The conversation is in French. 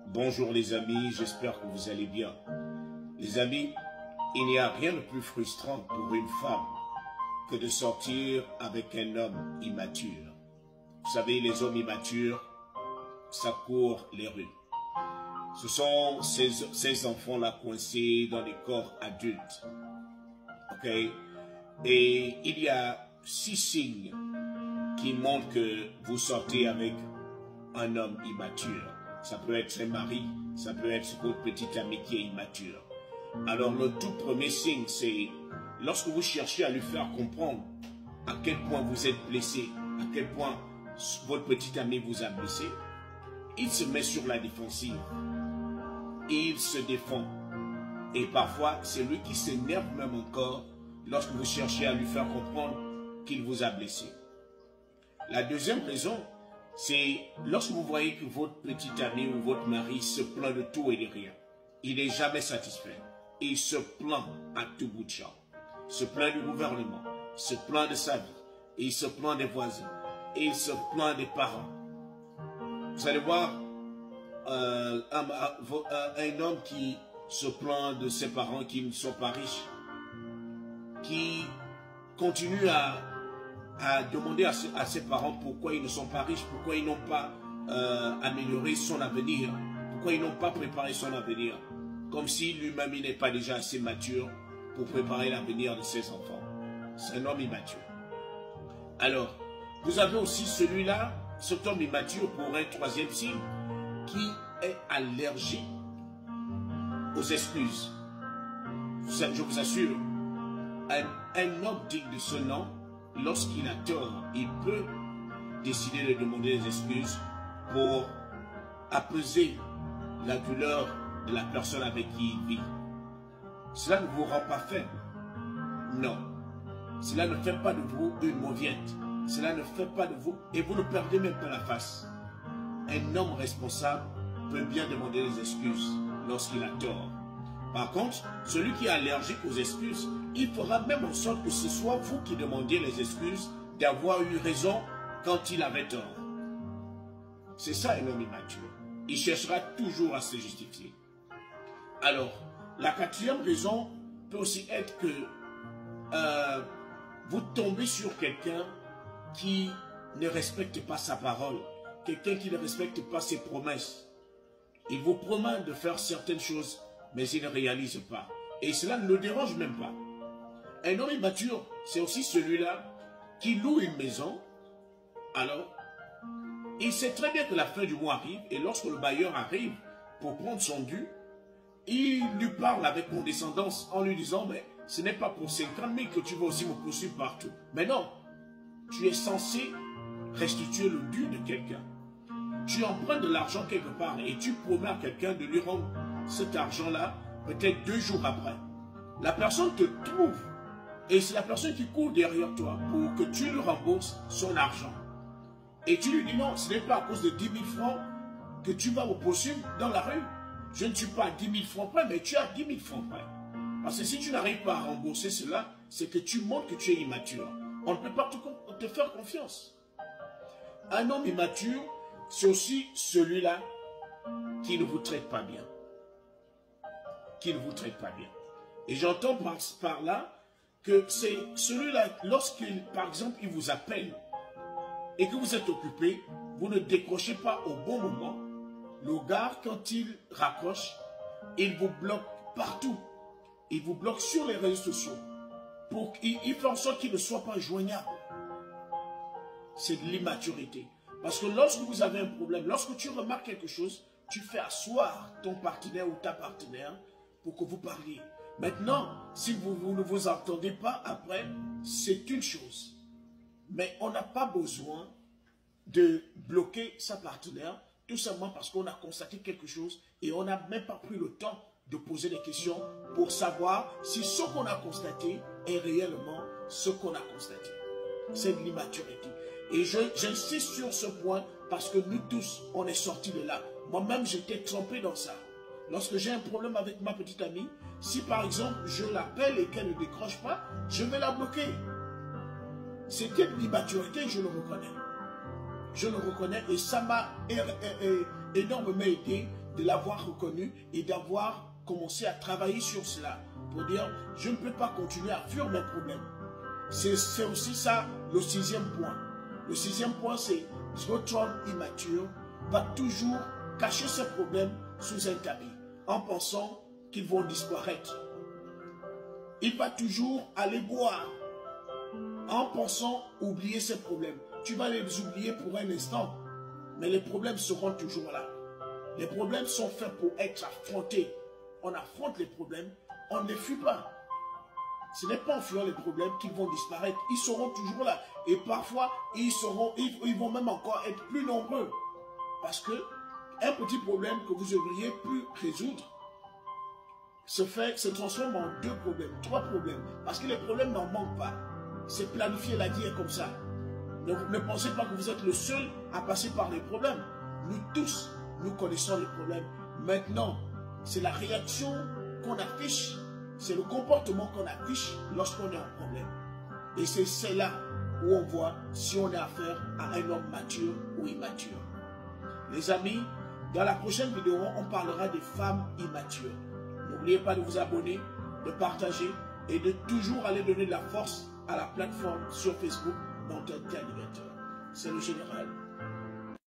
Bonjour les amis, j'espère que vous allez bien. Les amis, il n'y a rien de plus frustrant pour une femme que de sortir avec un homme immature. Vous savez, les hommes immatures, ça court les rues. Ce sont ces enfants-là coincés dans des corps adultes. Ok? Et il y a 6 signes qui montrent que vous sortez avec un homme immature. Ça peut être un mari, ça peut être votre petite amie qui est immature. Alors le tout premier signe, c'est lorsque vous cherchez à lui faire comprendre à quel point vous êtes blessé, à quel point votre petite amie vous a blessé, il se met sur la défensive. Il se défend. Et parfois, c'est lui qui s'énerve même encore lorsque vous cherchez à lui faire comprendre qu'il vous a blessé. La deuxième raison, c'est lorsque vous voyez que votre petite amie ou votre mari se plaint de tout et de rien. Il n'est jamais satisfait. Il se plaint à tout bout de champ. Il se plaint du gouvernement, il se plaint de sa vie, il se plaint des voisins, et il se plaint des parents. Vous allez voir un homme qui se plaint de ses parents qui ne sont pas riches, qui continue à demander à ses parents pourquoi ils ne sont pas riches, pourquoi ils n'ont pas amélioré son avenir, pourquoi ils n'ont pas préparé son avenir, comme si lui-même il n'est pas déjà assez mature pour préparer l'avenir de ses enfants. C'est un homme immature. Alors, vous avez aussi celui-là, cet homme immature pour un troisième signe, qui est allergique aux excuses. Je vous assure, un homme digne de ce nom, lorsqu'il a tort, il peut décider de demander des excuses pour apaiser la douleur de la personne avec qui il vit. Cela ne vous rend pas faible. Non. Cela ne fait pas de vous une mauviette. Cela ne fait pas de vous, et vous ne perdez même pas la face. Un homme responsable peut bien demander des excuses lorsqu'il a tort. Par contre, celui qui est allergique aux excuses, il fera même en sorte que ce soit vous qui demandiez les excuses d'avoir eu raison quand il avait tort. C'est ça un homme immature. Il cherchera toujours à se justifier. Alors, la quatrième raison peut aussi être que vous tombez sur quelqu'un qui ne respecte pas sa parole, quelqu'un qui ne respecte pas ses promesses. Il vous promet de faire certaines choses, mais il ne réalise pas. Et cela ne le dérange même pas. Un homme immature, c'est aussi celui-là qui loue une maison. Alors, il sait très bien que la fin du mois arrive, et lorsque le bailleur arrive pour prendre son dû, il lui parle avec condescendance en lui disant, mais ce n'est pas pour 50 000 que tu vas aussi me poursuivre partout. Mais non, tu es censé restituer le dû de quelqu'un. Tu empruntes de l'argent quelque part et tu promets à quelqu'un de lui rendre cet argent-là peut-être 2 jours après. La personne te trouve et c'est la personne qui court derrière toi pour que tu lui rembourses son argent. Et tu lui dis non, ce n'est pas à cause de 10 000 francs que tu vas me poursuivre dans la rue. Je ne suis pas à 10 000 francs près, mais tu as 10 000 francs près. Parce que si tu n'arrives pas à rembourser cela, c'est que tu montres que tu es immature. On ne peut pas te faire confiance. Un homme immature, c'est aussi celui-là qui ne vous traite pas bien. Qui ne vous traite pas bien. Et j'entends par là que c'est celui-là, lorsqu'il, par exemple, il vous appelle et que vous êtes occupé, vous ne décrochez pas au bon moment. Le gars, quand il raccroche, il vous bloque partout. Il vous bloque sur les réseaux sociaux. Il fait en sorte qu'il ne soit pas joignable. C'est de l'immaturité. Parce que lorsque vous avez un problème, lorsque tu remarques quelque chose, tu fais asseoir ton partenaire ou ta partenaire pour que vous parliez. Maintenant, si vous ne vous entendez pas après, c'est une chose. Mais on n'a pas besoin de bloquer sa partenaire, tout simplement parce qu'on a constaté quelque chose et on n'a même pas pris le temps de poser des questions pour savoir si ce qu'on a constaté est réellement ce qu'on a constaté. C'est de l'immaturité. Et j'insiste sur ce point parce que nous tous, on est sortis de là. Moi-même, j'étais trompé dans ça. Lorsque j'ai un problème avec ma petite amie, si par exemple, je l'appelle et qu'elle ne décroche pas, je vais la bloquer. C'était de l'immaturité, je le reconnais. Je le reconnais et ça m'a énormément aidé de l'avoir reconnu et d'avoir commencé à travailler sur cela. Pour dire, je ne peux pas continuer à fuir mes problèmes. C'est aussi ça le 6e point. Le 6e point, c'est votre homme immature va toujours cacher ses problèmes sous un tapis en pensant qu'ils vont disparaître. Il va toujours aller boire en pensant oublier ses problèmes. Tu vas les oublier pour un instant, mais les problèmes seront toujours là. Les problèmes sont faits pour être affrontés. On affronte les problèmes, on ne les fuit pas. Ce n'est pas en fuyant les problèmes qu'ils vont disparaître. Ils seront toujours là. Et parfois, ils vont même encore être plus nombreux. Parce que un petit problème que vous auriez pu résoudre se transforme en 2 problèmes, 3 problèmes. Parce que les problèmes n'en manquent pas. C'est planifié, la vie est comme ça. Ne pensez pas que vous êtes le seul à passer par les problèmes. Nous tous, nous connaissons les problèmes. Maintenant, c'est la réaction qu'on affiche, c'est le comportement qu'on affiche lorsqu'on est en problème. Et c'est là où on voit si on a affaire à un homme mature ou immature. Les amis, dans la prochaine vidéo, on parlera des femmes immatures. N'oubliez pas de vous abonner, de partager et de toujours aller donner de la force à la plateforme sur Facebook dans Tel Animateur. C'est le général.